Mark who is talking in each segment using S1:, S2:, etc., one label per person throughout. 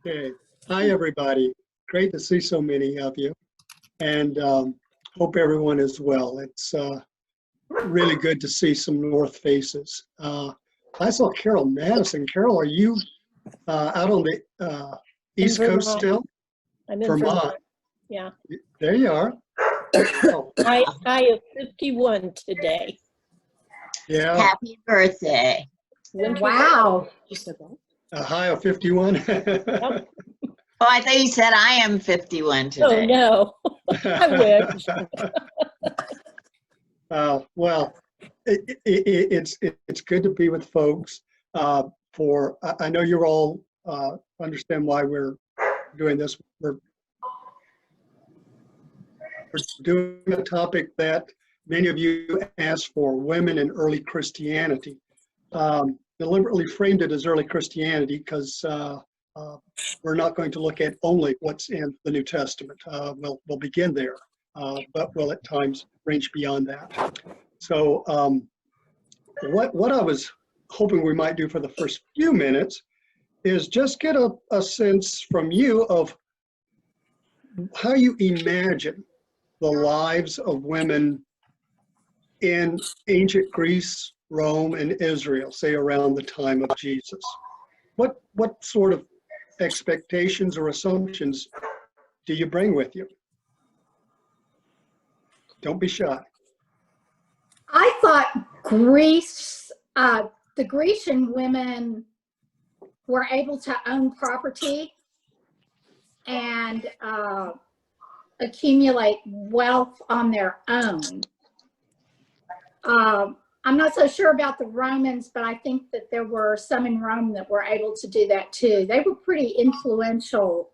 S1: Okay. Hi, everybody. Great to see so many of you, and hope everyone is well. It's really good to see some North faces. I saw Carol Madison. Carol, are you out on the East Coast
S2: Vermont.
S1: still?
S2: I'm in
S1: Vermont.
S2: Vermont. Yeah.
S1: There you are. Oh,
S2: I have 51 today.
S1: yeah,
S3: Happy birthday.
S2: Winter
S4: Wow.
S2: You said that?
S1: a high of 51.
S2: Yep.
S3: Oh, I thought you said I am 51 today.
S2: Oh, no. I wish.
S1: Well, it's good to be with folks. I know you're all understand why we're doing this. We're doing a topic that many of you asked for: women in early Christianity. Deliberately framed it as early Christianity because we're not going to look at only what's in the New Testament. We'll begin there, but we'll at times range beyond that. So what I was hoping we might do for the first few minutes is just get a sense from you of how you imagine the lives of women in ancient Greece, Rome, and Israel, say around the time of Jesus. What sort of expectations or assumptions do you bring with you? Don't be shy.
S4: I thought Greece, the Grecian women were able to own property and accumulate wealth on their own. I'm not so sure about the Romans, but I think that there were some in Rome that were able to do that too. They were pretty influential,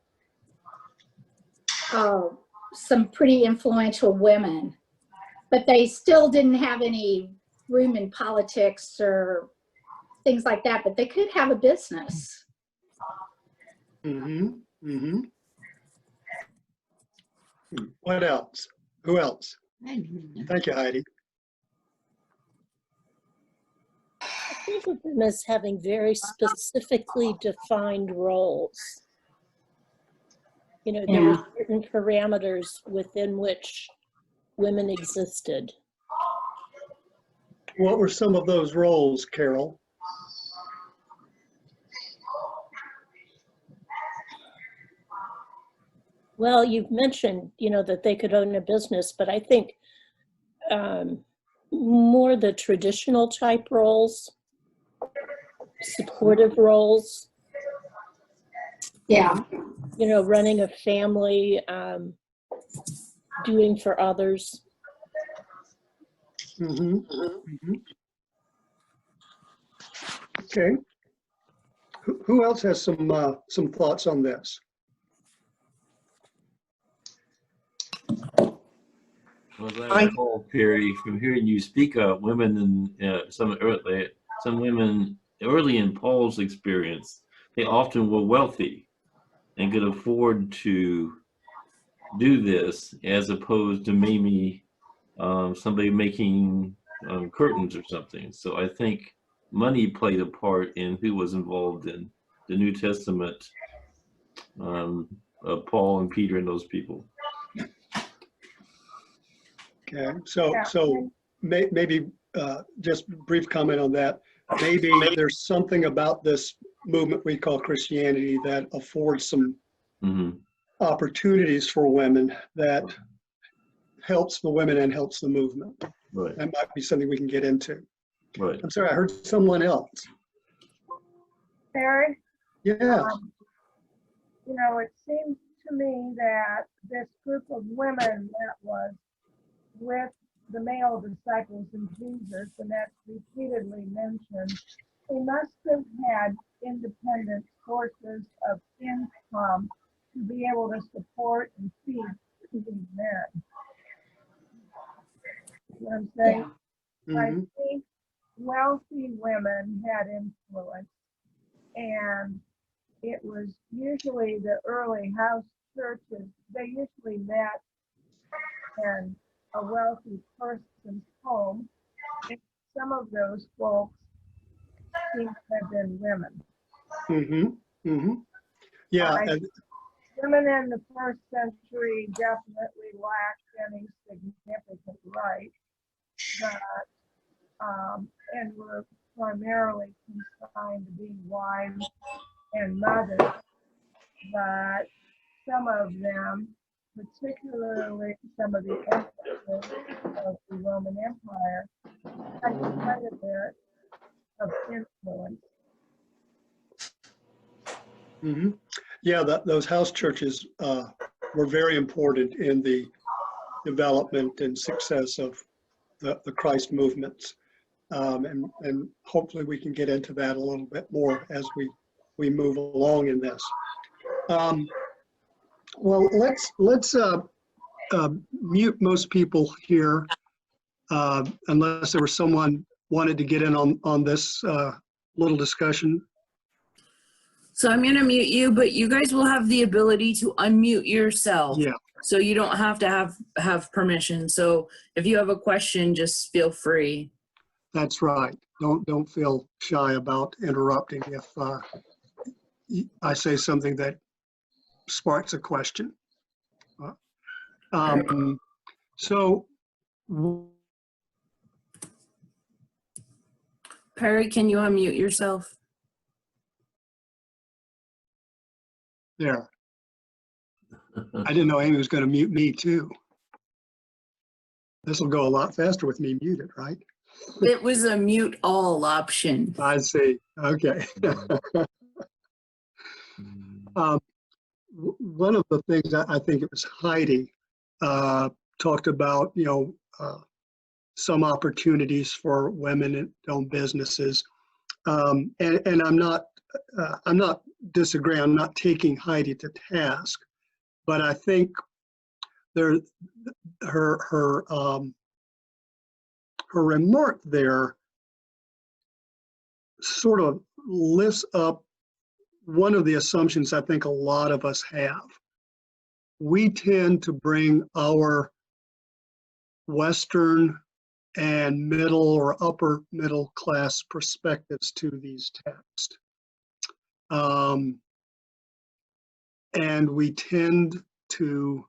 S4: some pretty influential women, but they still didn't have any room in politics or things like that, but they could have a business.
S1: Mm-hmm. Mm-hmm. What else? Who else? Thank you, Heidi.
S2: I think of them as having very specifically defined roles. You know, there were certain parameters within which women existed.
S1: What were some of those roles, Carol?
S2: Well, you've mentioned, you know, that they could own a business, but I think more the traditional type roles, supportive roles.
S4: Yeah.
S2: You know, running a family, doing for others.
S1: Mm-hmm. Mm-hmm. Okay. Who else has some thoughts on this?
S5: Well, I recall, Perry, from hearing you speak of women in some women early in Paul's experience, they often were wealthy and could afford to do this, as opposed to maybe somebody making curtains or something. So I think money played a part in who was involved in the New Testament of Paul and Peter and those people.
S1: Okay, so maybe just brief comment on that. Maybe there's something about this movement we call Christianity that affords some opportunities for women that helps the women and helps the movement.
S5: Right.
S1: That might be something we can get into.
S5: Right.
S1: I'm sorry, I heard someone else.
S6: Barry?
S1: Yeah.
S6: You know, it seems to me that this group of women that was with the male disciples in Jesus, and that's repeatedly mentioned, they must have had independent sources of income to be able to support and feed these men. You know what I'm saying?
S1: Mm-hmm.
S6: I think wealthy women had influence, and it was usually the early house churches. They usually met in a wealthy person's home, and some of those folks seem to have been women.
S1: Mm-hmm. Mm-hmm. Yeah,
S6: Right.
S1: and
S6: Women in the first century definitely lacked any significant rights that, and were primarily confined to being wives and mothers. But some of them, particularly some of the empresses of the Roman Empire, had quite a bit of influence.
S1: mhm. Yeah, those house churches were very important in the development and success of the Christ movements. And hopefully we can get into that a little bit more as we move along in this. Well, let's mute most people here, unless there was someone wanted to get in on this little discussion.
S7: So I'm gonna mute you, but you guys will have the ability to unmute yourself.
S1: Yeah,
S7: So you don't have to have permission. So if you have a question, just feel free.
S1: that's right. Don't feel shy about interrupting if I say something that sparks a question. So
S7: Perry, can you unmute yourself?
S1: there, I didn't know Amy was going to mute me too. This will go a lot faster with me muted, right?
S7: It was a mute all option.
S1: I see. Okay. One of the things I think it was Heidi talked about, some opportunities for women in own businesses, and I'm not disagreeing. I'm not taking Heidi to task, but I think her remark there sort of lifts up one of the assumptions I think a lot of us have. We tend to bring our Western and middle or upper middle class perspectives to these texts. And we tend to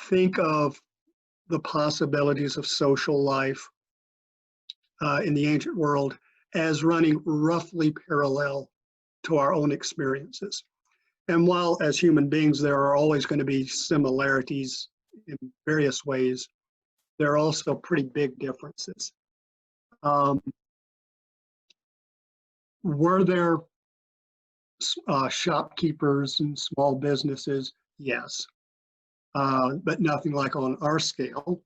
S1: think of the possibilities of social life in the ancient world as running roughly parallel to our own experiences. And while as human beings there are always going to be similarities in various ways, there are also pretty big differences. Were there shopkeepers and small businesses? Yes, but nothing like on our scale.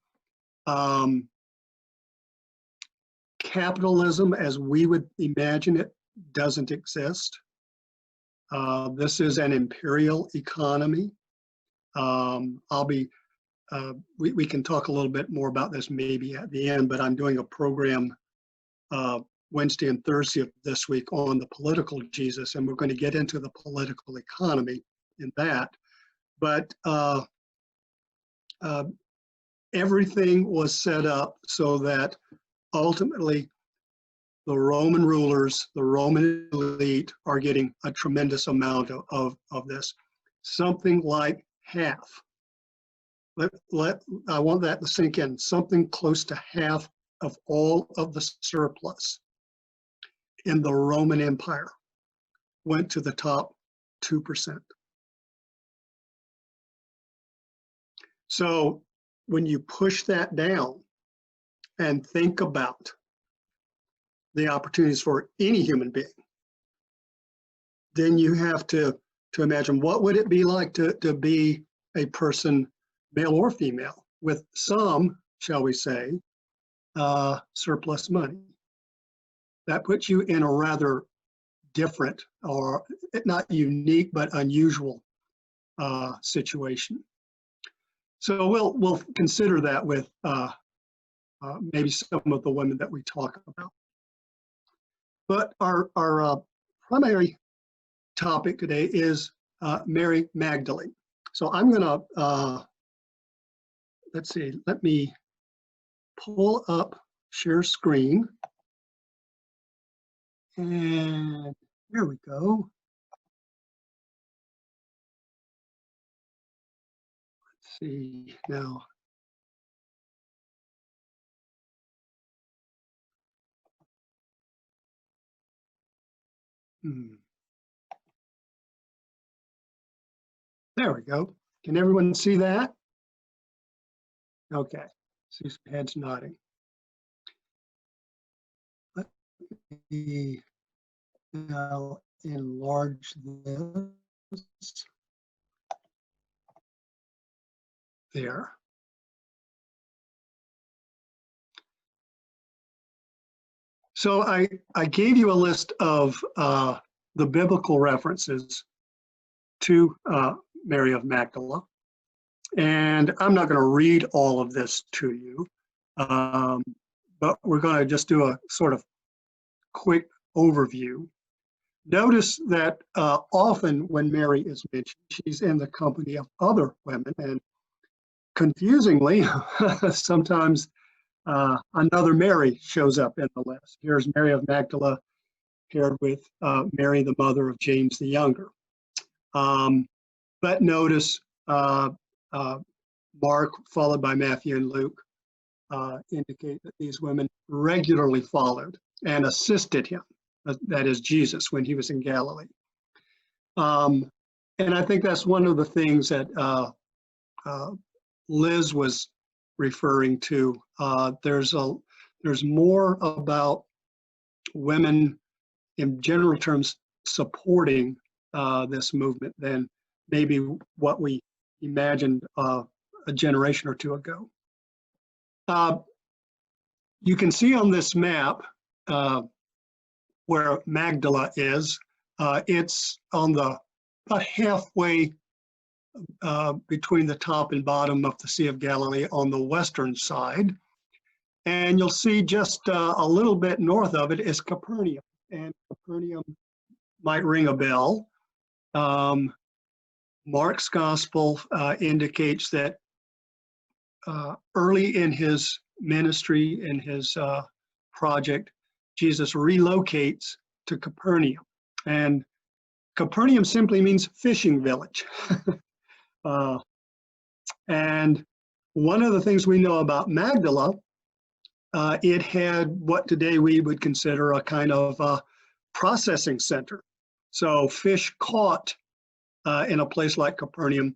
S1: Capitalism, as we would imagine it, doesn't exist. This is an imperial economy. We can talk a little bit more about this maybe at the end, but I'm doing a program Wednesday and Thursday of this week on the political Jesus, and we're going to get into the political economy in that. But everything was set up so that ultimately the Roman rulers, the Roman elite are getting a tremendous amount of this, something like half. I want that to sink in, something close to half of all of the surplus in the Roman Empire went to the top 2%. So when you push that down and think about the opportunities for any human being, then you have to imagine what would it be like to be a person, male or female, with some, shall we say, surplus money. That puts you in a rather different, or not unique, but unusual situation. So we'll consider that with maybe some of the women that we talk about. But our primary topic today is Mary Magdalene. So I'm gonna, let's see, let me pull up share screen. And here we go. see now. There we go. Can everyone see that? Okay, see some heads nodding. Let me now enlarge this. There. So I gave you a list of the biblical references to Mary of Magdala. And I'm not going to read all of this to you, but we're going to just do a sort of quick overview. Notice that often when Mary is mentioned, she's in the company of other women, and confusingly, sometimes another Mary shows up in the list. Here's Mary of Magdala paired with Mary, the mother of James the Younger. But notice Mark, followed by Matthew and Luke, indicate that these women regularly followed and assisted him, that is Jesus, when he was in Galilee. And I think that's one of the things that Liz was referring to. There's more about women in general terms supporting this movement than maybe what we imagined a generation or two ago. You can see on this map where Magdala is. It's on the about halfway between the top and bottom of the Sea of Galilee on the western side. And you'll see just a little bit north of it is Capernaum. And Capernaum might ring a bell. Mark's gospel indicates that early in his ministry, in his project, Jesus relocates to Capernaum. And Capernaum simply means fishing village. And one of the things we know about Magdala, it had what today we would consider a kind of processing center. So fish caught in a place like Capernaum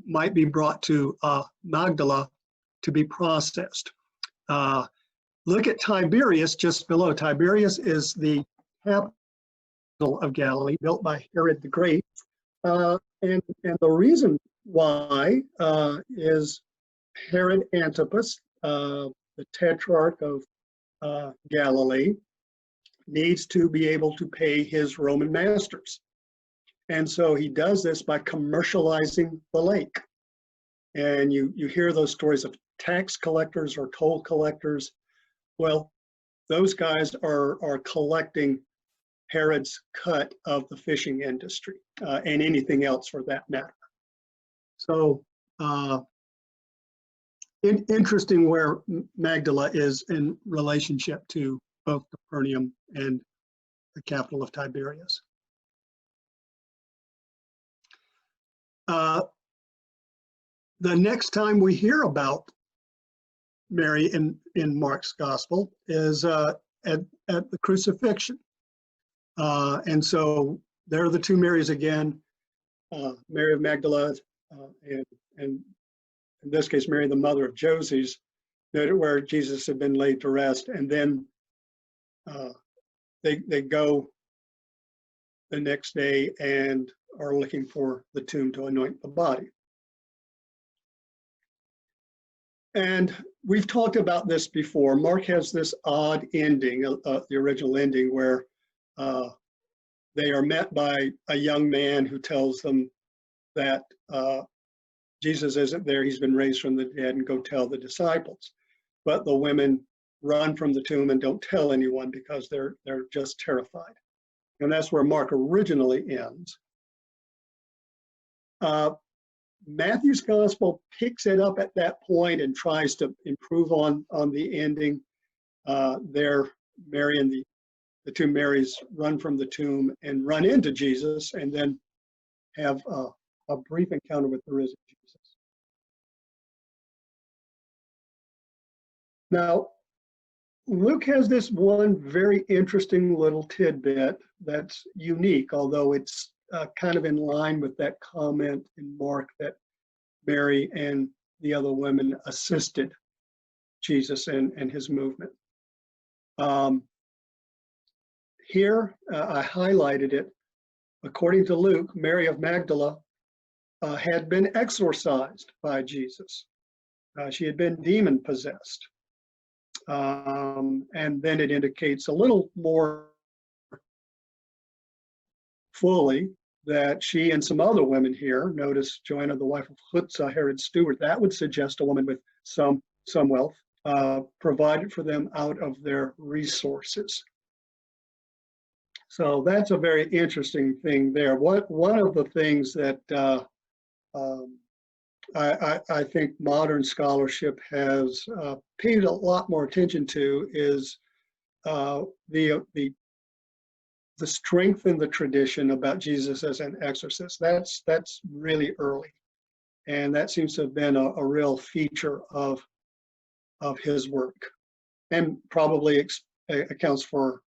S1: might be brought to Magdala to be processed. Look at Tiberias just below. Tiberias is the capital of Galilee, built by Herod the Great. And the reason why is Herod Antipas, the tetrarch of Galilee, needs to be able to pay his Roman masters. And so he does this by commercializing the lake. And you hear those stories of tax collectors or toll collectors. Well, those guys are collecting Herod's cut of the fishing industry and anything else for that matter. So interesting where Magdala is in relationship to both Capernaum and the capital of Tiberias. The next time we hear about Mary in Mark's gospel is at the crucifixion. And so there are the two Marys again, Mary of Magdala, and in this case, Mary, the mother of Joses, where Jesus had been laid to rest. And then they go the next day and are looking for the tomb to anoint the body. And we've talked about this before. Mark has this odd ending, the original ending, where they are met by a young man who tells them that Jesus isn't there, he's been raised from the dead, and go tell the disciples. But the women run from the tomb and don't tell anyone because they're just terrified. And that's where Mark originally ends. Matthew's gospel picks it up at that point and tries to improve on the ending. There, Mary and the two Marys run from the tomb and run into Jesus and then have a brief encounter with the risen Jesus. Now, Luke has this one very interesting little tidbit that's unique, although it's kind of in line with that comment in Mark that Mary and the other women assisted Jesus and his movement. Here, I highlighted it. According to Luke, Mary of Magdala had been exorcised by Jesus. She had been demon possessed. And then it indicates a little more fully that she and some other women here, notice Joanna, the wife of Chutzah, Herod's steward, that would suggest a woman with some wealth, provided for them out of their resources. So that's a very interesting thing there. One of the things that I think modern scholarship has paid a lot more attention to is the strength in the tradition about Jesus as an exorcist. That's really early, and that seems to have been a real feature of his work, and probably accounts for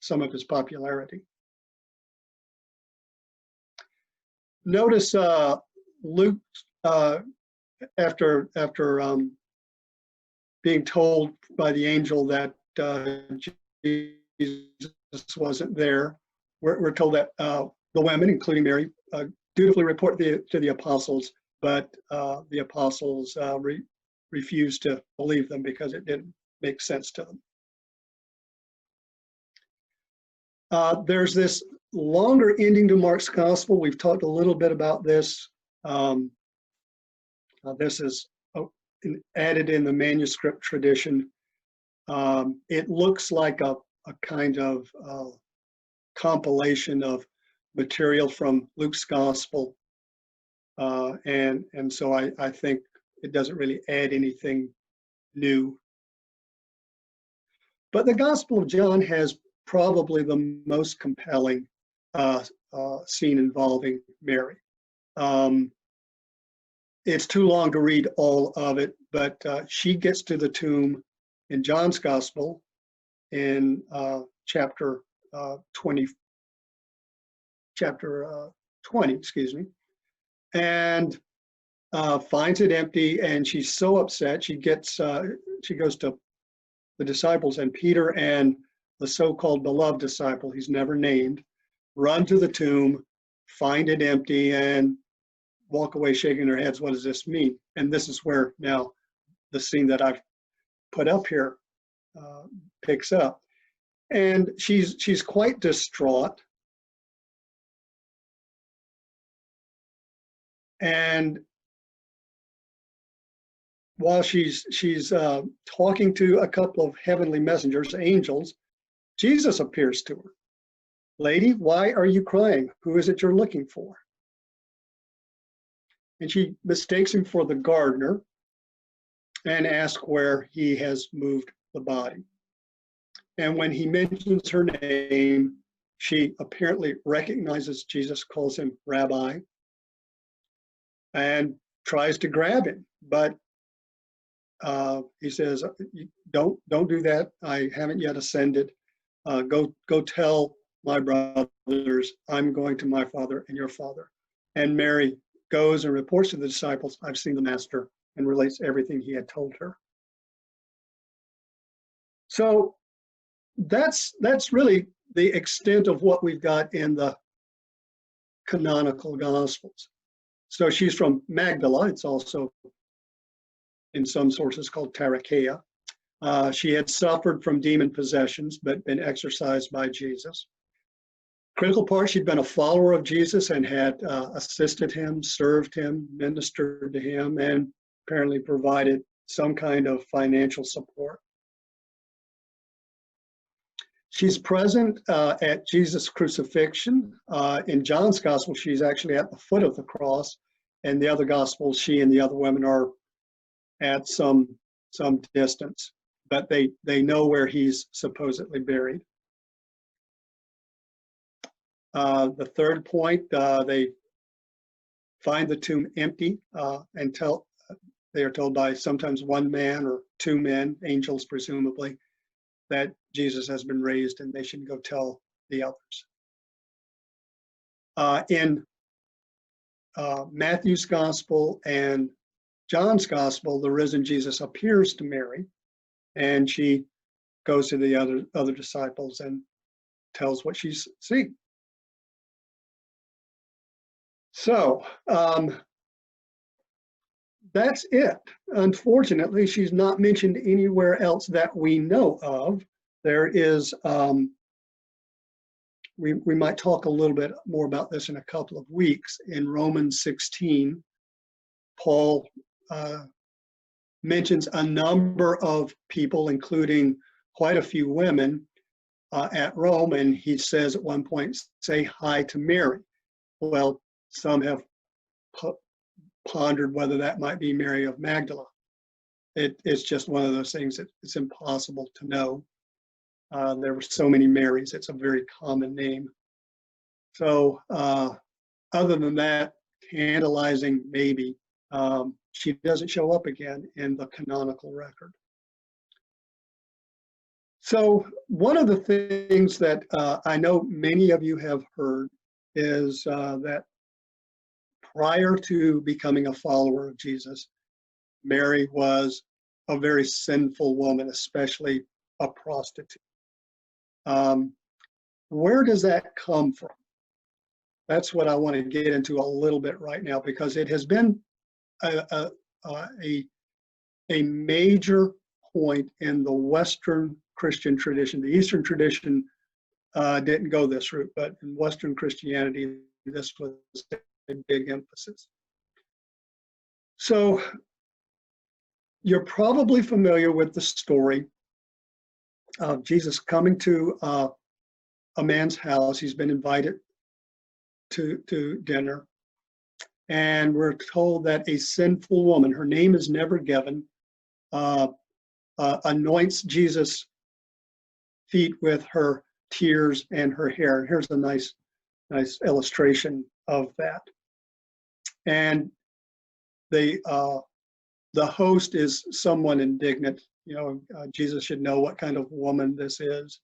S1: some of his popularity. Notice Luke, after being told by the angel that Jesus wasn't there, we're told that the women, including Mary, dutifully report to the apostles, but the apostles refused to believe them because it didn't make sense to them. There's this longer ending to Mark's gospel. We've talked a little bit about this. This is added in the manuscript tradition. It looks like a kind of compilation of material from Luke's gospel. And so I think it doesn't really add anything new. But the Gospel of John has probably the most compelling scene involving Mary. It's too long to read all of it, but she gets to the tomb in John's Gospel in chapter 20, excuse me, and finds it empty, and she's so upset. She goes to the disciples, and Peter and the so-called beloved disciple, he's never named, run to the tomb, find it empty, and walk away shaking their heads. What does this mean? And this is where now the scene that I've put up here picks up. And she's quite distraught. And while she's talking to a couple of heavenly messengers, angels, Jesus appears to her. Lady, why are you crying? Who is it you're looking for? And she mistakes him for the gardener and asks where he has moved the body. And when he mentions her name, she apparently recognizes Jesus, calls him Rabbi, and tries to grab him. But he says, don't do that. I haven't yet ascended. Go tell my brothers, I'm going to my Father and your Father. And Mary goes and reports to the disciples, I've seen the Master, and relates everything he had told her. So that's really the extent of what we've got in the canonical Gospels. So she's from Magdala. It's also in some sources called Tarichaea. She had suffered from demon possessions, but been exorcised by Jesus. Critical part, she'd been a follower of Jesus and had assisted him, served him, ministered to him, and apparently provided some kind of financial support. She's present at Jesus' crucifixion. In John's Gospel, she's actually at the foot of the cross. And the other Gospels, she and the other women are at some distance, but they know where he's supposedly buried. The third point, they find the tomb empty and they are told by sometimes one man or two men, angels presumably, that Jesus has been raised and they should go tell the others. In Matthew's gospel and John's gospel, the risen Jesus appears to Mary, and she goes to the other disciples and tells what she's seen. So that's it. Unfortunately, she's not mentioned anywhere else that we know of. There is, we might talk a little bit more about this in a couple of weeks. In Romans 16, Paul mentions a number of people, including quite a few women at Rome, and he says at one point, say hi to Mary. Well, some have pondered whether that might be Mary of Magdala. It's just one of those things that it's impossible to know. There were so many Marys, it's a very common name. So other than that, tantalizing maybe, she doesn't show up again in the canonical record. So one of the things that I know many of you have heard is that prior to becoming a follower of Jesus, Mary was a very sinful woman, especially a prostitute. Where does that come from? That's what I want to get into a little bit right now, because it has been a major point in the Western Christian tradition. The Eastern tradition didn't go this route, but in Western Christianity, this was a big emphasis. So you're probably familiar with the story of Jesus coming to a man's house. He's been invited to dinner, and we're told that a sinful woman, her name is never given, anoints Jesus' feet with her tears and her hair. Here's a nice illustration of that. And the host is someone indignant. You know, Jesus should know what kind of woman this is.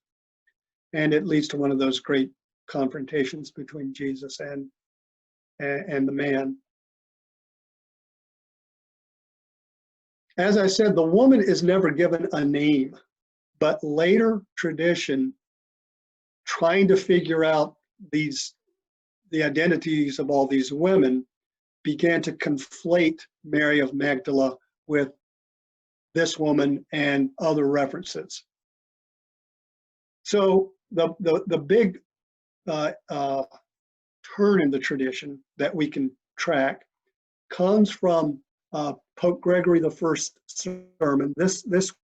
S1: And it leads to one of those great confrontations between Jesus and the man. As I said, the woman is never given a name, but later tradition, trying to figure out the identities of all these women, began to conflate Mary of Magdala with this woman and other references. So the big turn in the tradition that we can track comes from Pope Gregory I's sermon. This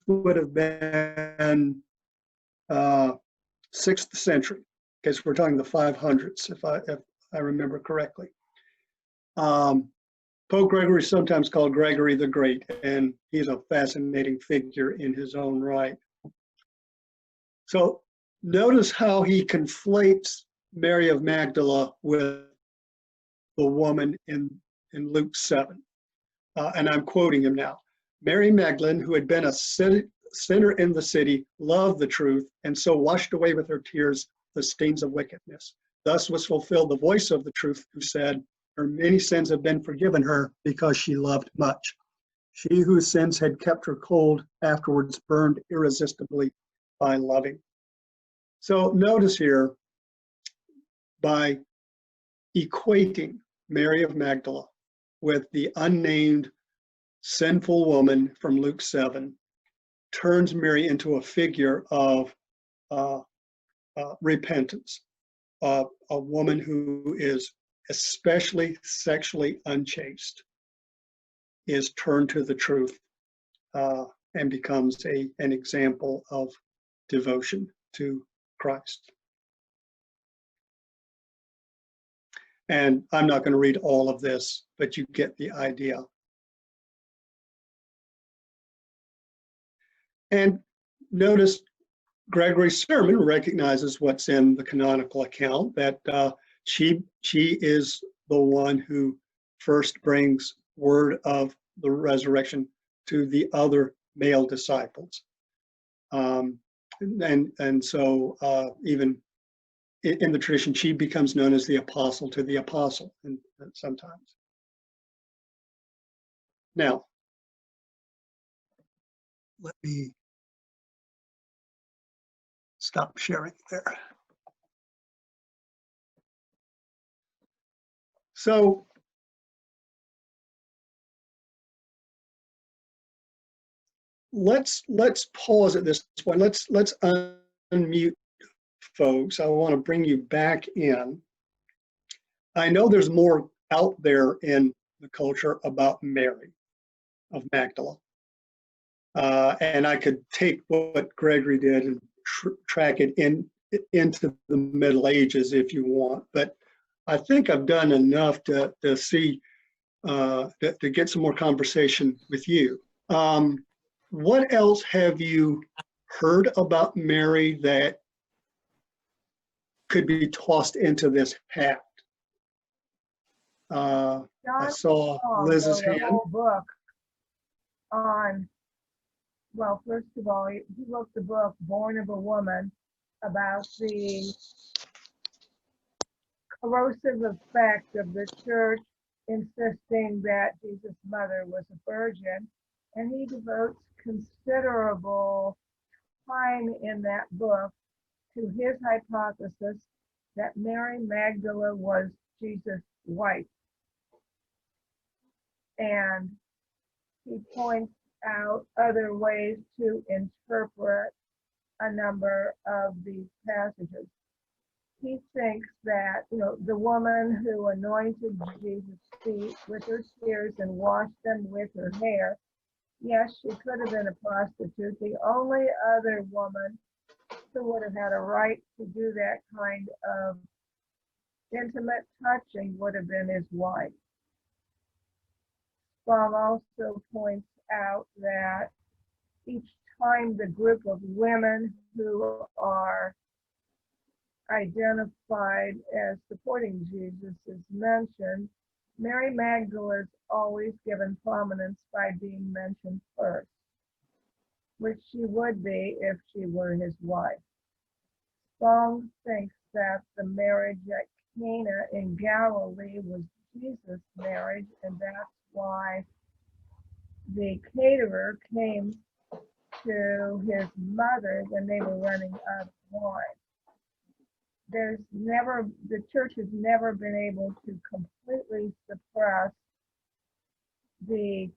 S1: would have been 6th century, because we're talking the 500s, if I remember correctly. Pope Gregory is sometimes called Gregory the Great, and he's a fascinating figure in his own right. So notice how he conflates Mary of Magdala with the woman in Luke 7. And I'm quoting him now. Mary Magdalene, who had been a sinner in the city, loved the truth, and so washed away with her tears the stains of wickedness. Thus was fulfilled the voice of the truth, who said, her many sins have been forgiven her because she loved much. She whose sins had kept her cold afterwards burned irresistibly by loving. So notice here, by equating Mary of Magdala with the unnamed sinful woman from Luke 7, turns Mary into a figure of repentance, a woman who is especially sexually unchaste, is turned to the truth and becomes an example of devotion to Christ. And I'm not going to read all of this, but you get the idea. And notice Gregory's sermon recognizes what's in the canonical account, that she is the one who first brings word of the resurrection to the other male disciples. And so even in the tradition, she becomes known as the apostle to the apostle, and sometimes. Now, let me stop sharing there. So let's pause at this point. Let's unmute folks. I want to bring you back in. I know there's more out there in the culture about Mary of Magdala. And I could take what Gregory did and track it into the Middle Ages if you want, but I think I've done enough to see, to get some more conversation with you. What else have you heard about Mary that could be tossed into this hat? I
S6: John
S1: saw
S6: Paul
S1: Liz's
S6: wrote a
S1: hand.
S6: whole book on, well, first of all, he wrote the book Born of a Woman about the corrosive effect of the church insisting that Jesus' mother was a virgin. And he devotes considerable time in that book to his hypothesis that Mary Magdala was Jesus' wife. And he points out other ways to interpret a number of these passages. He thinks that, the woman who anointed Jesus' feet with her tears and washed them with her hair, yes, she could have been a prostitute. The only other woman who would have had a right to do that kind of intimate touching would have been his wife. Spong also points out that each time the group of women who are identified as supporting Jesus is mentioned, Mary Magdala is always given prominence by being mentioned first, which she would be if she were his wife. Spong thinks that the marriage at Cana in Galilee was Jesus' marriage, and that's why the caterer came to his mother when they were running out of wine. The church has never been able to completely suppress the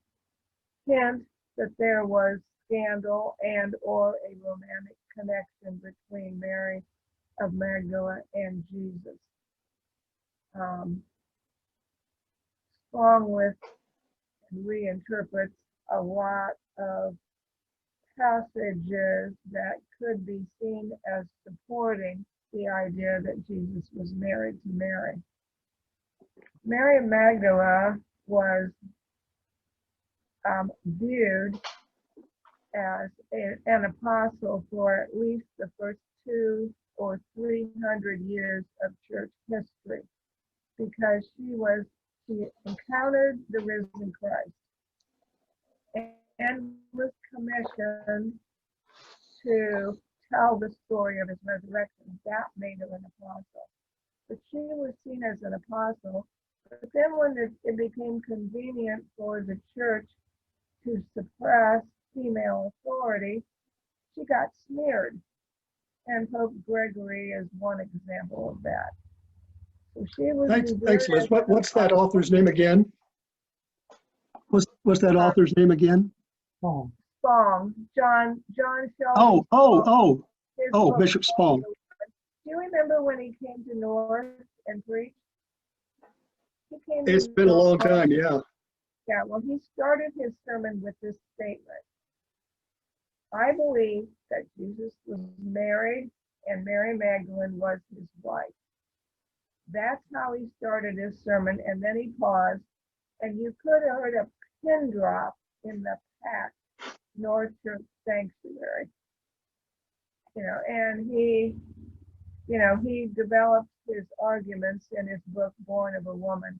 S6: hint that there was scandal and or a romantic connection between Mary of Magdala and Jesus. Strong with and reinterprets a lot of passages that could be seen as supporting the idea that Jesus was married to Mary. Mary of Magdala was viewed as an apostle for at least the first 200 or 300 years of church history, because she encountered the risen Christ and was commissioned to tell the story of his resurrection. That made her an apostle. But she was seen as an apostle. But then when it became convenient for the church to suppress female authority, she got smeared. And Pope Gregory is one example of that. So she was
S1: Thanks, Liz. What's that author's name again? What's that author's name again?
S6: Spong, John Sheldon.
S1: Oh, Bishop Spong.
S6: Do you remember when he came to North and preached?
S1: It's been a long time, yeah.
S6: Yeah, well, he started his sermon with this statement. I believe that Jesus was married and Mary Magdalene was his wife. That's how he started his sermon, and then he paused, and you could have heard a pin drop in the packed North Church sanctuary. And he developed his arguments in his book, Born of a Woman.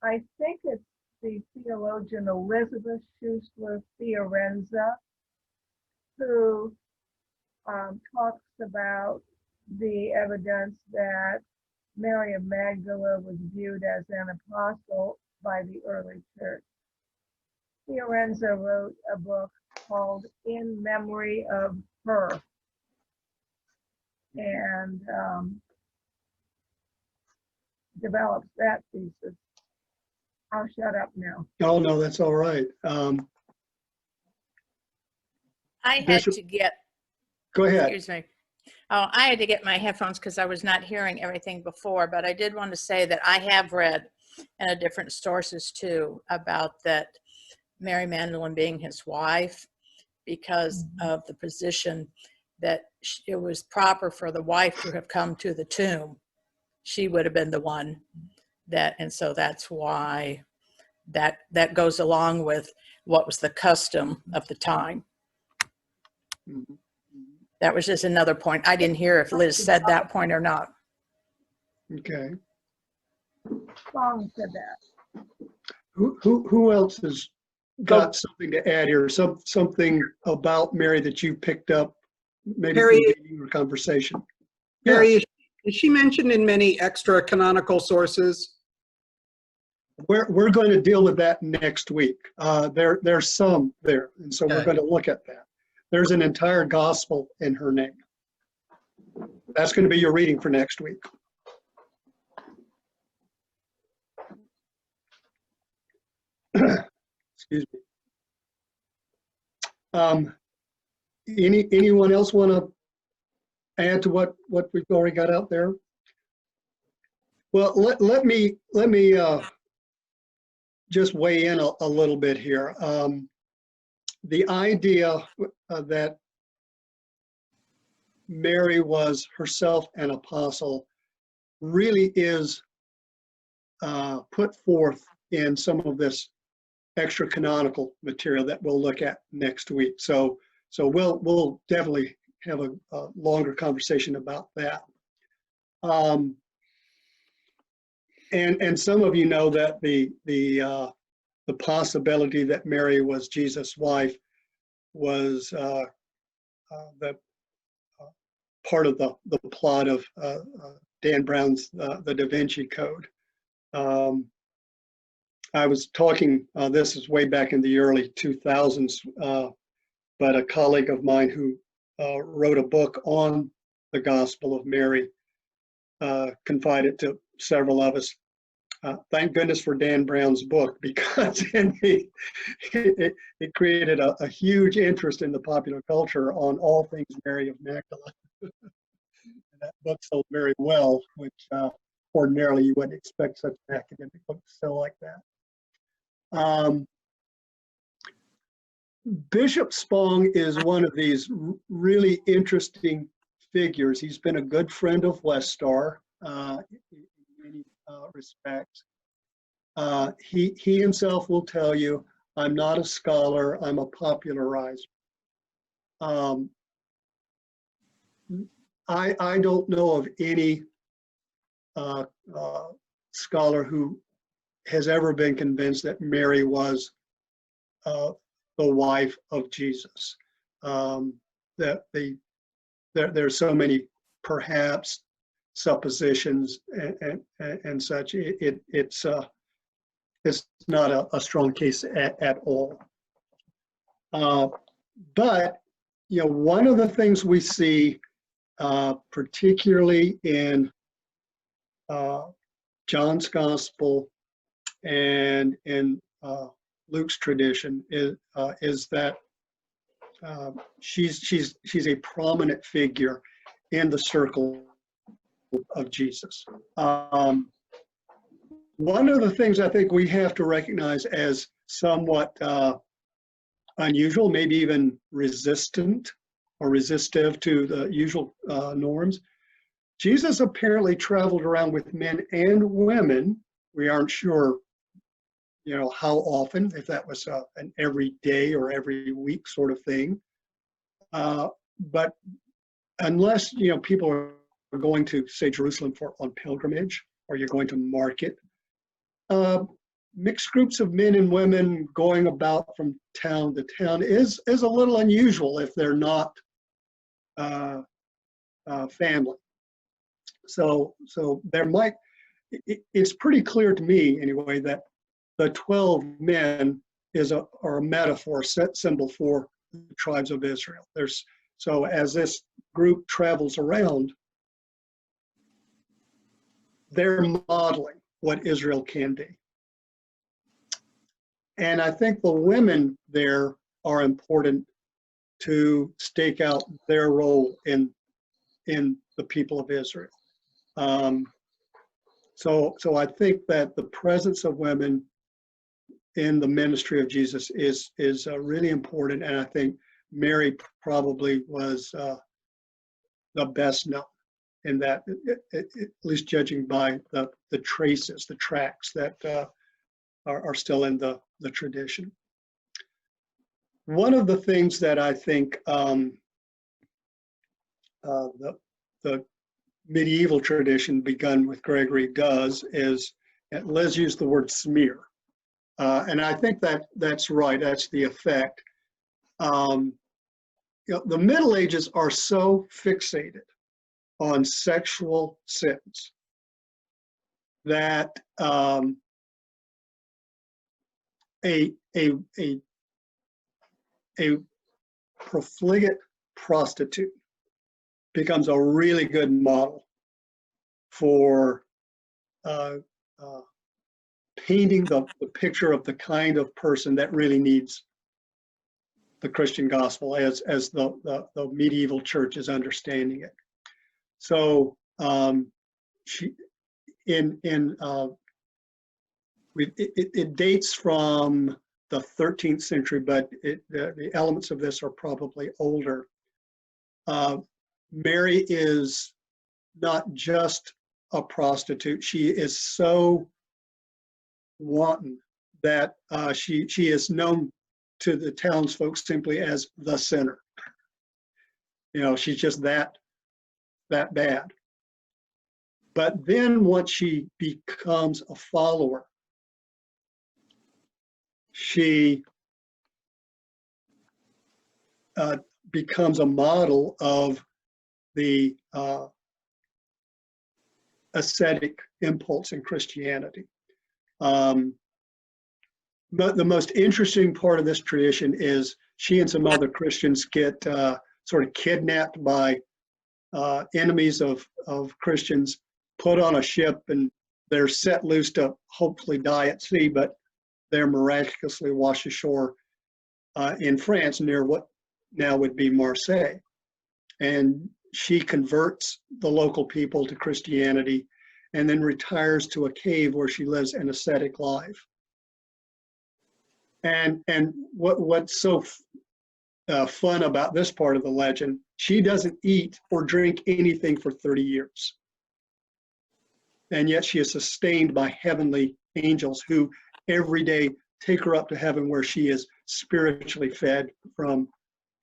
S6: I think it's the theologian Elizabeth Schussler Fiorenza, who talks about the evidence that Mary of Magdala was viewed as an apostle by the early church. Fiorenza wrote a book called In Memory of Her, and develops that thesis. I'll shut up now.
S1: Oh, no, that's all right.
S8: I had
S1: Bishop-
S8: to get,
S1: Go ahead.
S8: excuse me. Oh, I had to get my headphones because I was not hearing everything before, but I did want to say that I have read in different sources too about that Mary Magdalene being his wife because of the position that it was proper for the wife to have come to the tomb. She would have been the one that, and so that's why that goes along with what was the custom of the time.
S1: Mhm.
S8: That was just another point. I didn't hear if Liz said that point or not.
S1: Okay.
S6: Song said that.
S1: Who else has got something to add here? Something about Mary that you picked up, maybe from
S9: Harry-
S1: reading or conversation?
S9: Harry,
S1: Yes.
S9: is she mentioned in many extra canonical sources?
S1: We're going to deal with that next week. There's some there, and so we're
S9: Okay.
S1: going to look at that. There's an entire gospel in her name. That's going to be your reading for next week. Excuse me. Anyone else want to add to what we've already got out there? Well, let me just weigh in a little bit here. The idea that Mary was herself an apostle really is put forth in some of this extra canonical material that we'll look at next week. So we'll definitely have a longer conversation about that. And some of you know that the possibility that Mary was Jesus' wife was the part of the plot of Dan Brown's The Da Vinci Code. I was talking, this is way back in the early 2000s, but a colleague of mine who wrote a book on the Gospel of Mary confided to several of us. Thank goodness for Dan Brown's book, because it created a huge interest in the popular culture on all things Mary of Magdala. That book sold very well, which ordinarily you wouldn't expect such an academic book to sell like that. Bishop Spong is one of these really interesting figures. He's been a good friend of Westar in many respects. He himself will tell you, I'm not a scholar, I'm a popularizer. I don't know of any scholar who has ever been convinced that Mary was the wife of Jesus. That there's so many perhaps suppositions and such. It's not a strong case at all. But one of the things we see, particularly in John's Gospel and in Luke's tradition, is that she's a prominent figure in the circle of Jesus. One of the things I think we have to recognize as somewhat unusual, maybe even resistant or resistive to the usual norms, Jesus apparently traveled around with men and women. We aren't sure, how often, if that was an every day or every week sort of thing. But unless, people are going to, say, Jerusalem on pilgrimage, or you're going to market, mixed groups of men and women going about from town to town is a little unusual if they're not family. So there might, it's pretty clear to me anyway that the 12 men are a metaphor, symbol for the tribes of Israel. So as this group travels around, they're modeling what Israel can be. And I think the women there are important to stake out their role in the people of Israel. So I think that the presence of women in the ministry of Jesus is really important, and I think Mary probably was the best known in that, at least judging by the traces, the tracks that are still in the tradition. One of the things that I think the medieval tradition begun with Gregory does is, Liz used the word smear. And I think that's right, that's the effect. The Middle Ages are so fixated on sexual sins that a profligate prostitute becomes a really good model for painting the picture of the kind of person that really needs the Christian gospel as the medieval church is understanding it. So it dates from the 13th century, but the elements of this are probably older. Mary is not just a prostitute. She is so wanton that she is known to the townsfolk simply as the sinner. She's just that bad. But then once she becomes a follower, she becomes a model of the ascetic impulse in Christianity. But the most interesting part of this tradition is she and some other Christians get sort of kidnapped by enemies of Christians, put on a ship, and they're set loose to hopefully die at sea, but they're miraculously washed ashore in France near what now would be Marseille. And she converts the local people to Christianity and then retires to a cave where she lives an ascetic life. And what's so fun about this part of the legend, she doesn't eat or drink anything for 30 years. And yet she is sustained by heavenly angels who every day take her up to heaven where she is spiritually fed from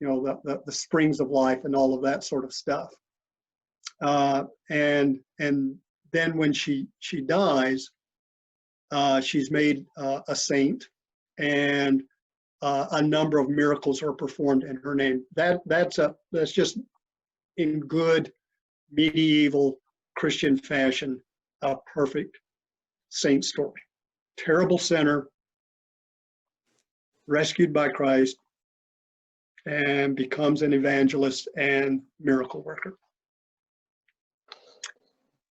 S1: the springs of life and all of that sort of stuff. And then when she dies, she's made a saint, and a number of miracles are performed in her name. That's just in good medieval Christian fashion a perfect saint story. Terrible sinner, rescued by Christ, and becomes an evangelist and miracle worker.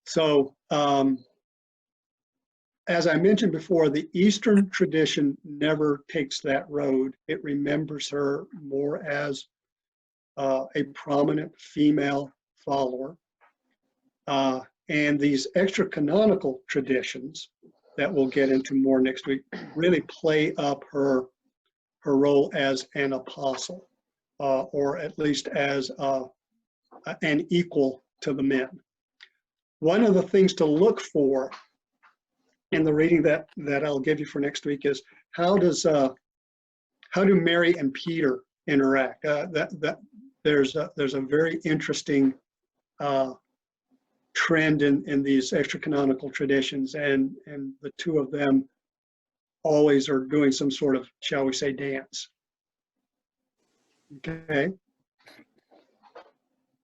S1: So, as I mentioned before, the Eastern tradition never takes that road. It remembers her more as a prominent female follower. And these extra canonical traditions that we'll get into more next week really play up her role as an apostle, or at least as an equal to the men. One of the things to look for in the reading that I'll give you for next week is how do Mary and Peter interact? There's a very interesting trend in these extra canonical traditions, and the two of them always are doing some sort of, shall we say, dance. Okay.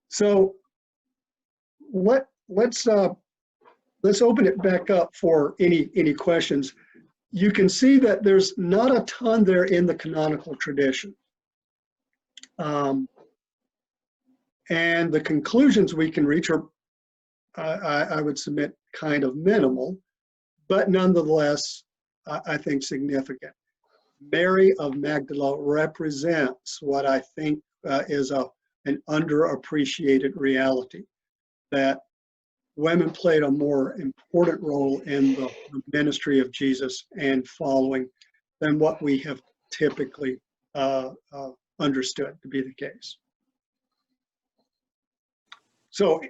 S1: So let's open it back up for any questions. You can see that there's not a ton there in the canonical tradition. And the conclusions we can reach are, I would submit, kind of minimal, but nonetheless, I think significant. Mary of Magdala represents what I think is an underappreciated reality, that women played a more important role in the ministry of Jesus and following than what we have typically understood to be the case. So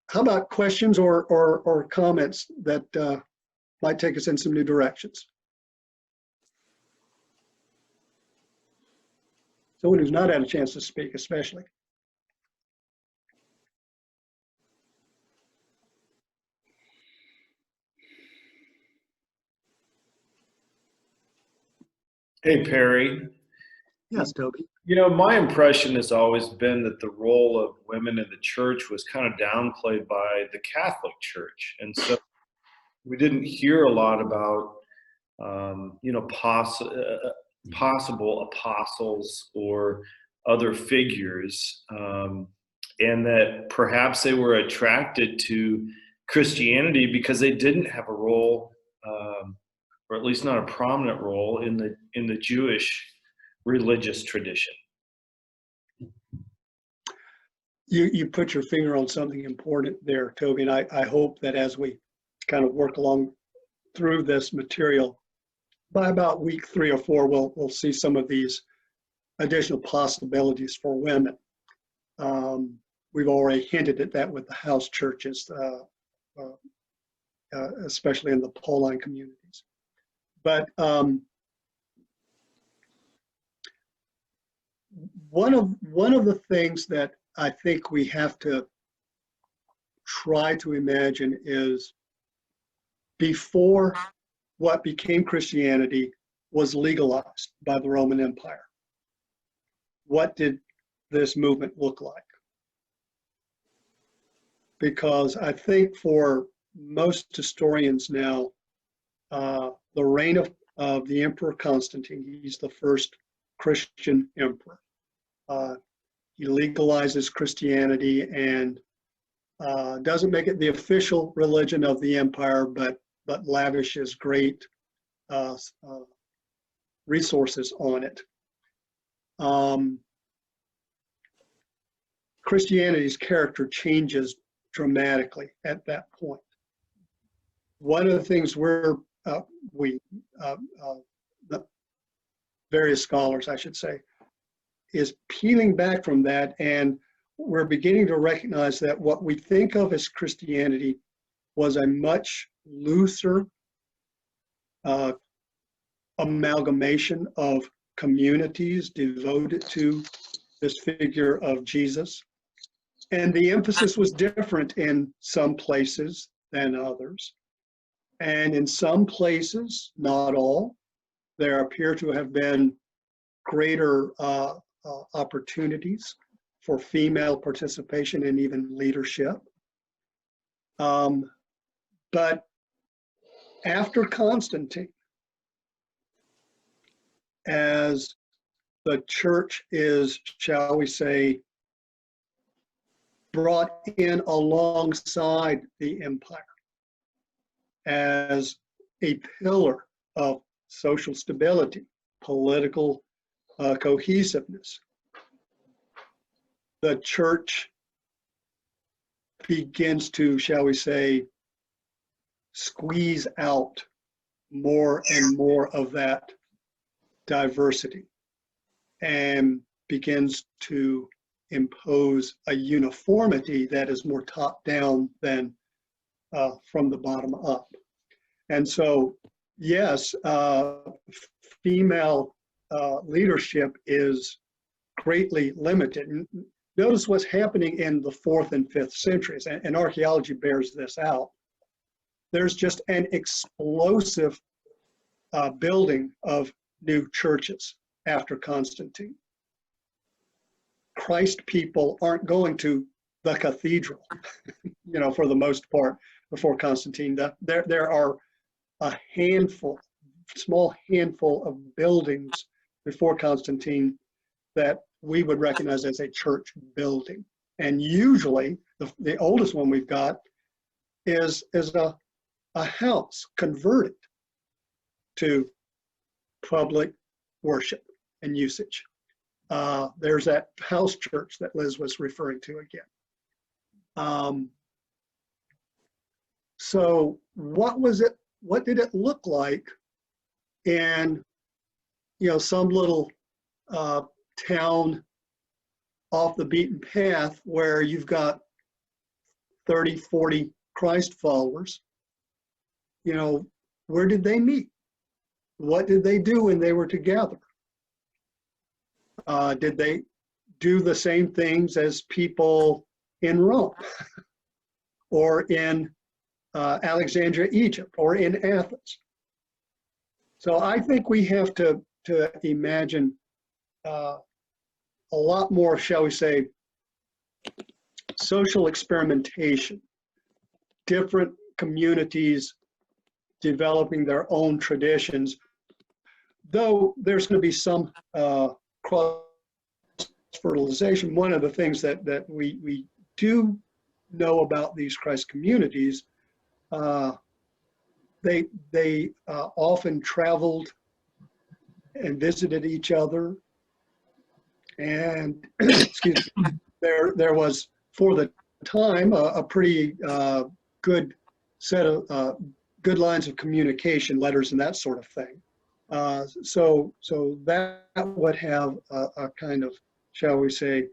S1: how about questions or comments that might take us in some new directions? Someone who's not had a chance to speak, especially.
S10: Hey, Perry.
S1: Yes, Toby.
S10: You know, my impression has always been that the role of women in the church was kind of downplayed by the Catholic Church. And so we didn't hear a lot about, you know, possible apostles or other figures, and that perhaps they were attracted to Christianity because they didn't have a role, or at least not a prominent role in the Jewish religious tradition.
S1: You put your finger on something important there, Toby, and I hope that as we kind of work along through this material, by about week 3 or 4, we'll see some of these additional possibilities for women. We've already hinted at that with the house churches, especially in the Pauline communities. But one of the things that I think we have to try to imagine is, before what became Christianity was legalized by the Roman Empire, what did this movement look like? Because I think for most historians now, the reign of the Emperor Constantine, he's the first Christian emperor. He legalizes Christianity and doesn't make it the official religion of the empire, but lavishes great resources on it. Christianity's character changes dramatically at that point. One of the things the various scholars, I should say, is peeling back from that, and we're beginning to recognize that what we think of as Christianity was a much looser amalgamation of communities devoted to this figure of Jesus. And the emphasis was different in some places than others. And in some places, not all, there appear to have been greater opportunities for female participation and even leadership. But after Constantine, as the church is, shall we say, brought in alongside the empire as a pillar of social stability, political cohesiveness, the church begins to, shall we say, squeeze out more and more of that diversity and begins to impose a uniformity that is more top-down than from the bottom up. And so, yes, female leadership is greatly limited. Notice what's happening in the 4th and 5th centuries, and archaeology bears this out. There's just an explosive building of new churches after Constantine. Christ people aren't going to the cathedral, for the most part before Constantine. There are a small handful of buildings before Constantine that we would recognize as a church building. And usually the oldest one we've got is a house converted to public worship and usage. There's that house church that Liz was referring to again. So what did it look like in, some little town off the beaten path where you've got 30, 40 Christ followers? Where did they meet? What did they do when they were together? Did they do the same things as people in Rome or in Alexandria, Egypt, or in Athens? So I think we have to imagine a lot more, shall we say, social experimentation, different communities developing their own traditions, though there's going to be some cross-fertilization. One of the things that we do know about these Christ communities, they often traveled and visited each other, and excuse me, there was, for the time, a pretty good set of good lines of communication, letters and that sort of thing. So that would have a kind of, shall we say,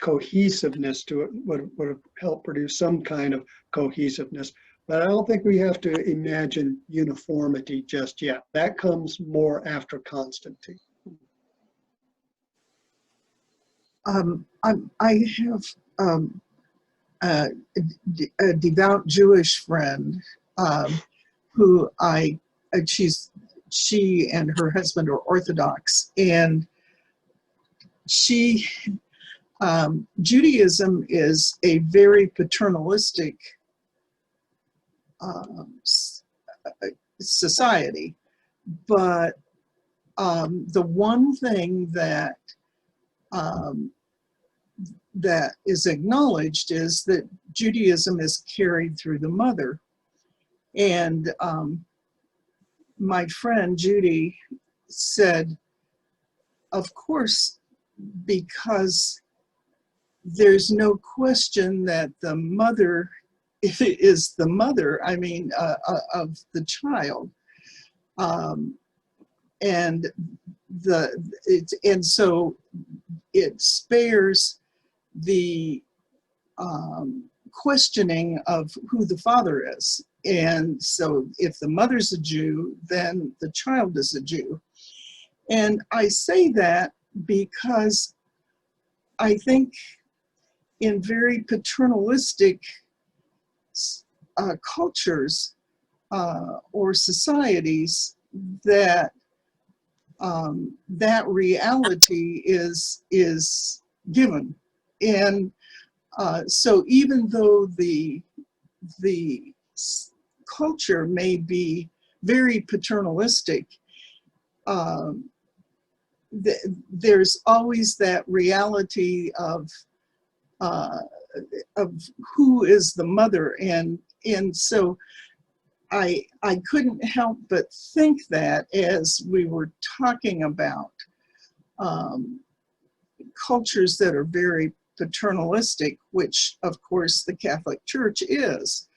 S1: cohesiveness to it, would have helped produce some kind of cohesiveness. But I don't think we have to imagine uniformity just yet. That comes more after Constantine.
S11: I have a devout Jewish friend who she and her husband are Orthodox, and Judaism is a very paternalistic society, but the one thing that is acknowledged is that Judaism is carried through the mother. And my friend Judy said, of course, because there's no question that the mother is the mother, of the child. And so it spares the questioning of who the father is. And so if the mother's a Jew, then the child is a Jew. And I say that because I think in very paternalistic cultures or societies, that that reality is given. And so even though the culture may be very paternalistic, there's always that reality of who is the mother, and so I couldn't help but think that as we were talking about cultures that are very paternalistic, which of course the Catholic Church is.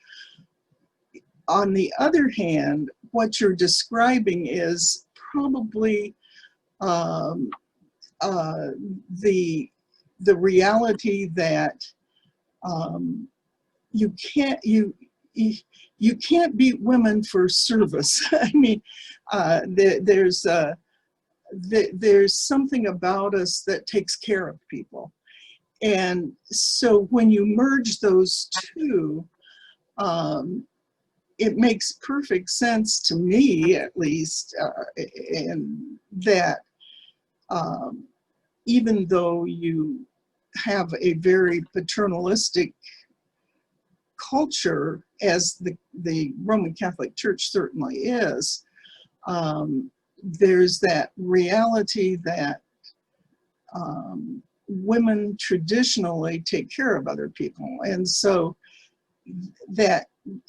S11: On the other hand, what you're describing is probably the reality that you can't beat women for service. I mean, there's something about us that takes care of people. And so when you merge those two, it makes perfect sense to me, at least, and that even though you have a very paternalistic culture, as the Roman Catholic Church certainly is, there's that reality that women traditionally take care of other people. And so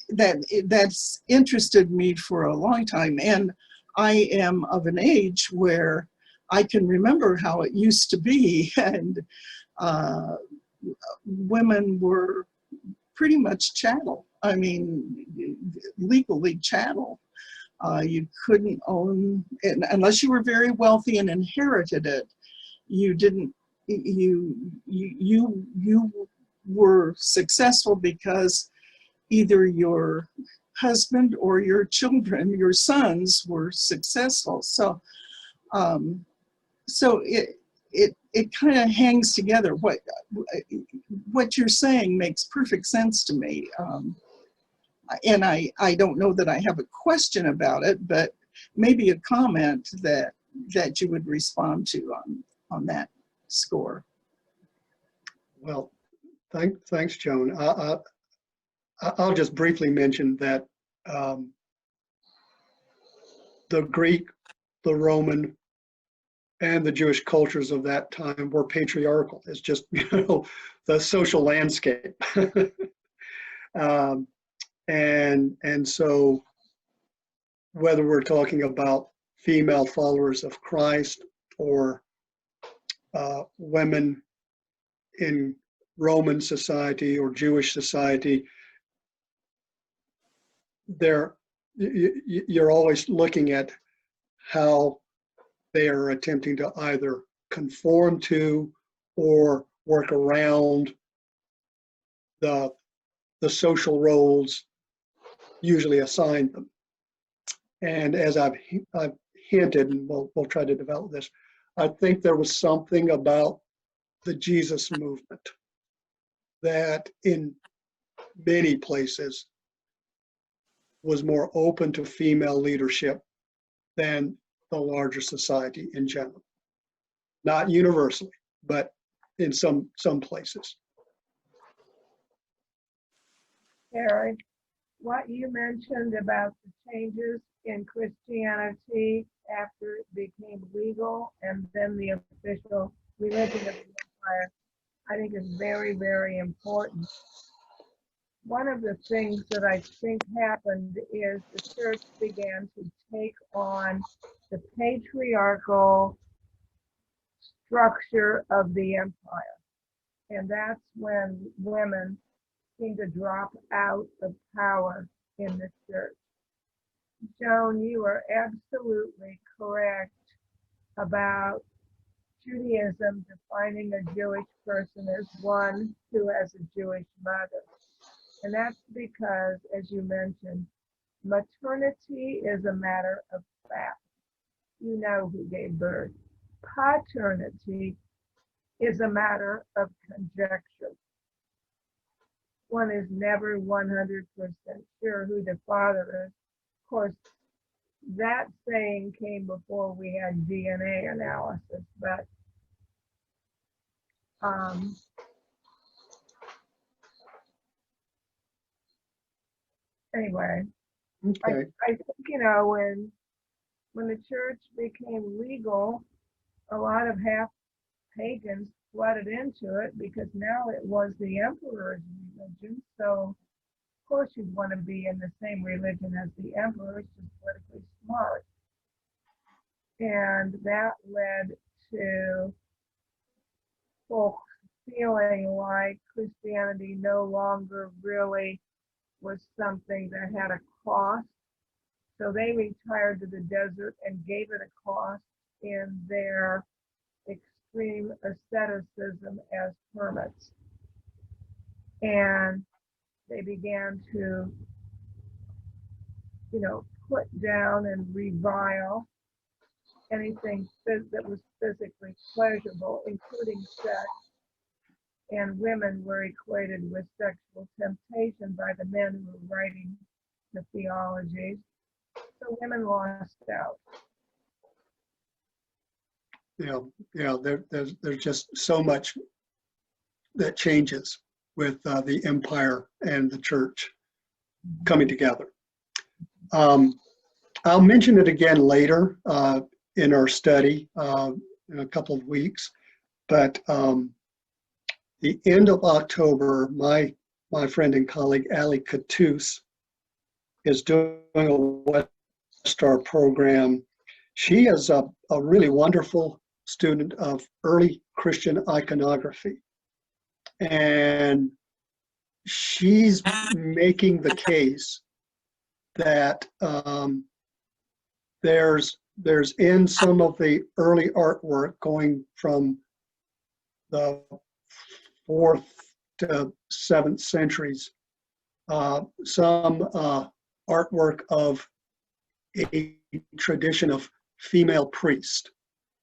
S11: that's interested me for a long time. And I am of an age where I can remember how it used to be, and women were pretty much chattel. I mean, legally chattel. You couldn't own, unless you were very wealthy and inherited it, you didn't, you were successful because either your husband or your children, your sons, were successful. So so it kind of hangs together. What you're saying makes perfect sense to me. And I don't know that I have a question about it, but maybe a comment that you would respond to on that score.
S1: Well, thanks, Joan. I'll just briefly mention that the Greek, the Roman, and the Jewish cultures of that time were patriarchal. It's just, the social landscape. And so whether we're talking about female followers of Christ or women in Roman society or Jewish society, you're always looking at how they are attempting to either conform to or work around the social roles usually assigned them. And as I've hinted, and we'll try to develop this, I think there was something about the Jesus movement that in many places was more open to female leadership than the larger society in general. Not universally, but in some places.
S6: Eric, what you mentioned about the changes in Christianity after it became legal and then the official religion of the empire, I think is very, very important. One of the things that I think happened is the church began to take on the patriarchal structure of the empire. And that's when women seem to drop out of power in the church. Joan, you are absolutely correct about Judaism defining a Jewish person as one who has a Jewish mother. And that's because, as you mentioned, maternity is a matter of fact. You know who gave birth. Paternity is a matter of conjecture. One is never 100% sure who the father is. Of course, that saying came before we had DNA analysis, but anyway,
S1: Okay.
S6: I think, when the church became legal, a lot of half pagans flooded into it because now it was the emperor's religion. So of course you'd want to be in the same religion as the emperor, it's just politically smart. And that led to folks feeling like Christianity no longer really was something that had a cost. So they retired to the desert and gave it a cost in their extreme asceticism as hermits. And they began to, put down and revile anything that was physically pleasurable, including sex. And women were equated with sexual temptation by the men who were writing the theologies. So women lost out.
S1: There's just so much that changes with the empire and the church coming together. I'll mention it again later in our study in a couple of weeks, but the end of October, my friend and colleague Ali Katous is doing a Westar program. She is a really wonderful student of early Christian iconography. And she's making the case that there's in some of the early artwork going from the 4th to 7th centuries, some artwork of a tradition of female priest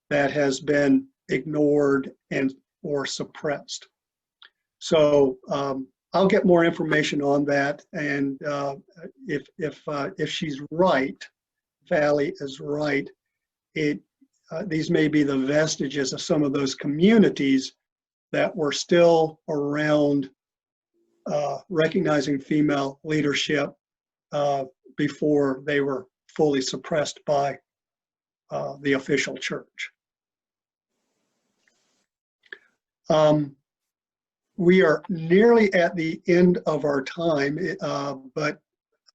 S1: that has been ignored and or suppressed. So I'll get more information on that, and if she's right, Valley is right, these may be the vestiges of some of those communities that were still around recognizing female leadership before they were fully suppressed by the official church. We are nearly at the end of our time, but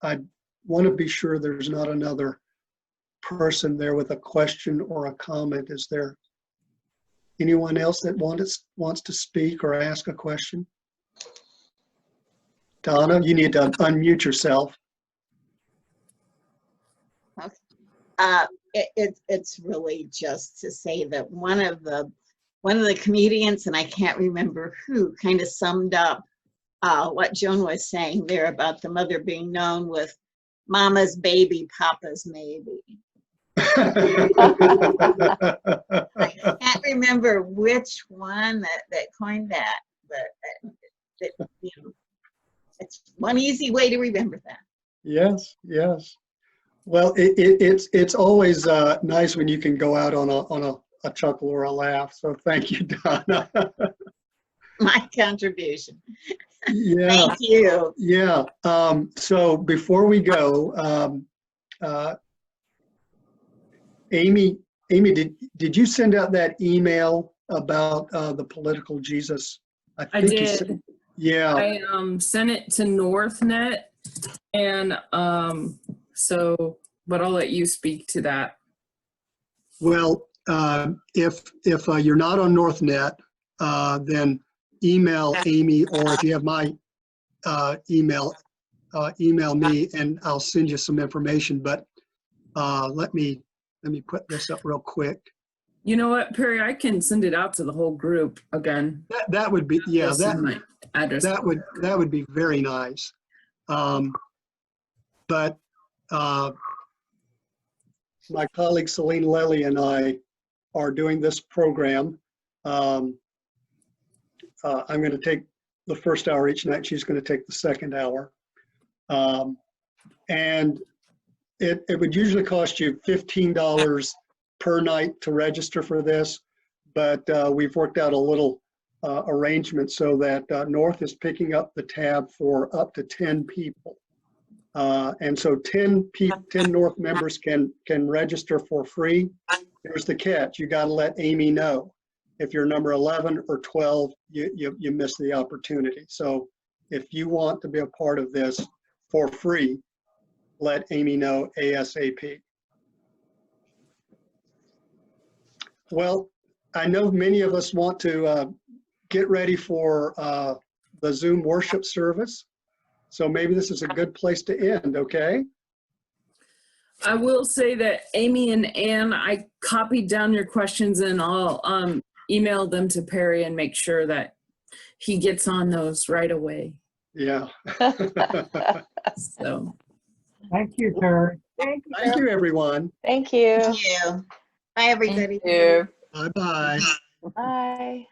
S1: I want to be sure there's not another person there with a question or a comment. Is there anyone else that wants to speak or ask a question? Donna, you need to unmute yourself.
S3: It's really just to say that one of the comedians, and I can't remember who, kind of summed up what Joan was saying there about the mother being known with mama's baby, papa's maybe. I can't remember which one that coined that, but it's one easy way to remember that.
S1: Yes, yes. Well, it's always nice when you can go out on a chuckle or a laugh. So thank you, Donna.
S3: My contribution.
S1: Yeah.
S3: Thank you.
S1: Yeah. So before we go, Amy, did you send out that email about the political Jesus?
S7: I did.
S1: Yeah.
S7: I sent it to NorthNet, and but I'll let you speak to that.
S1: Well, if you're not on NorthNet, then email Amy, or if you have my email, email me, and I'll send you some information. But let me put this up real quick.
S7: You know what, Perry? I can send it out to the whole group again.
S1: That would be, yeah.
S7: Address.
S1: That would be very nice. But my colleague Celine Lely and I are doing this program. I'm going to take the first hour each night. She's going to take the second hour. And it would usually cost you $15 per night to register for this, but we've worked out a little arrangement so that North is picking up the tab for up to 10 people. And so 10 North members can register for free. Here's the catch: you got to let Amy know. If you're number 11 or 12, you miss the opportunity. So if you want to be a part of this for free, let Amy know ASAP. Well, I know many of us want to get ready for the Zoom worship service. So maybe this is a good place to end, okay?
S7: I will say that Amy and Ann, I copied down your questions, and I'll email them to Perry and make sure that he gets on those right away.
S1: Yeah.
S7: So.
S6: Thank you, Perry.
S1: Thank you, everyone.
S12: Thank you.
S3: Thank you. Bye, everybody.
S12: Thank you.
S1: Bye-bye.
S12: Bye.